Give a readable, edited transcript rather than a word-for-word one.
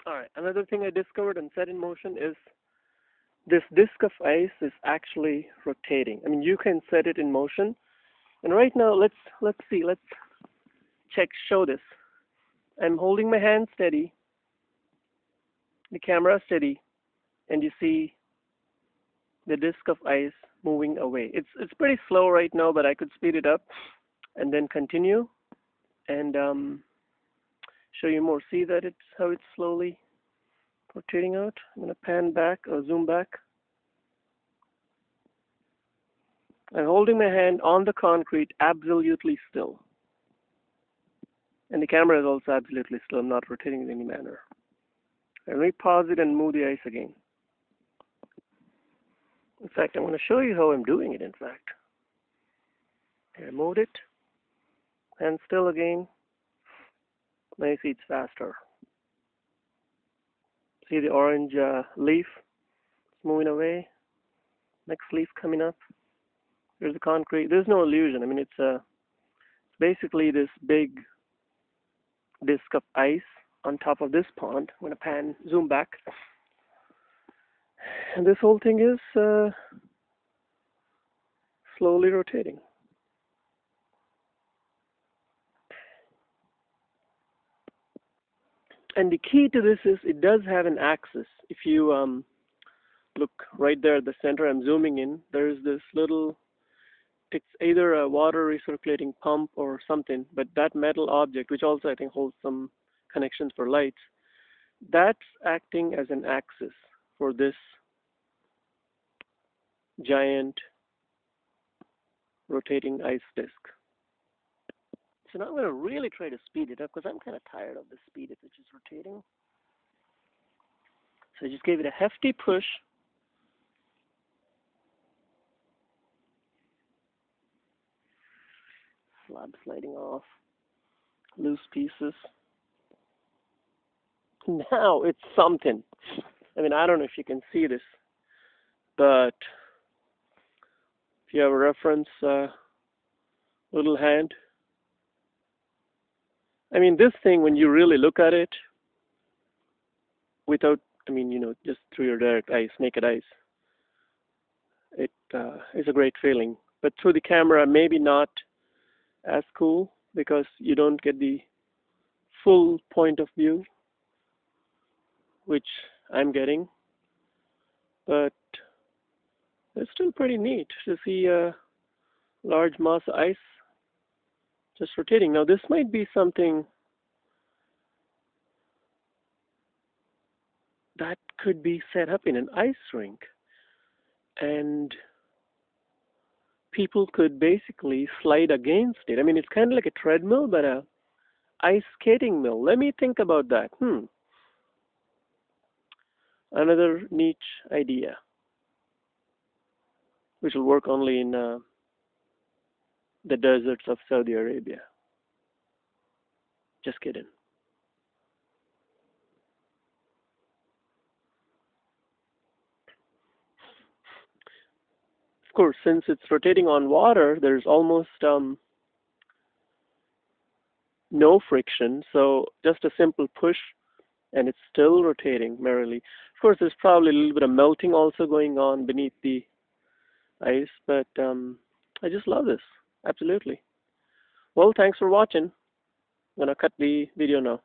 All right, another thing I discovered and set in motion is this disk of ice is actually rotating. I mean, you can set it in motion. And right now, let's see, let's show this. I'm holding my hand steady, the camera steady, and you see the disk of ice moving away. It's pretty slow right now, but I could speed it up and then continue and show you more. See that it's how it's slowly rotating out. I'm gonna pan back or zoom back. I'm holding my hand on the concrete, absolutely still. And the camera is also absolutely still. I'm not rotating in any manner. Let me pause it and move the ice again. In fact, I'm going to show you how I'm doing it, in fact. I moved it, and still again. Now you see it's faster. See the orange leaf? It's moving away. Next leaf coming up. There's the concrete. There's no illusion. I mean, it's basically this big disk of ice on top of this pond. I'm going to zoom back. And this whole thing is slowly rotating. And the key to this is it does have an axis. If you look right there at the center, I'm zooming in, there's this little, it's either a water recirculating pump or something, but that metal object, which also I think holds some connections for lights, that's acting as an axis for this giant rotating ice disk. So now I'm going to really try to speed it up because I'm kind of tired of the speed if it's just rotating. So I just gave it a hefty push. Slab sliding off. Loose pieces. Now it's something. I mean, I don't know if you can see this, but if you have a reference little hand, I mean, this thing, when you really look at it, without, I mean, just through your direct eyes, naked eyes, it is a great feeling. But through the camera, maybe not as cool because you don't get the full point of view, which I'm getting. But it's still pretty neat to see a large mass of ice just rotating. Now, this might be something that could be set up in an ice rink, and people could basically slide against it. I mean, it's kind of like a treadmill, but a ice skating mill. Let me think about that. Another niche idea, which will work only in the deserts of Saudi Arabia. Just kidding. Of course, since it's rotating on water, there's almost no friction, so just a simple push and it's still rotating merrily. Of course, there's probably a little bit of melting also going on beneath the ice, but I just love this. Absolutely. Well, thanks for watching. I'm going to cut the video now.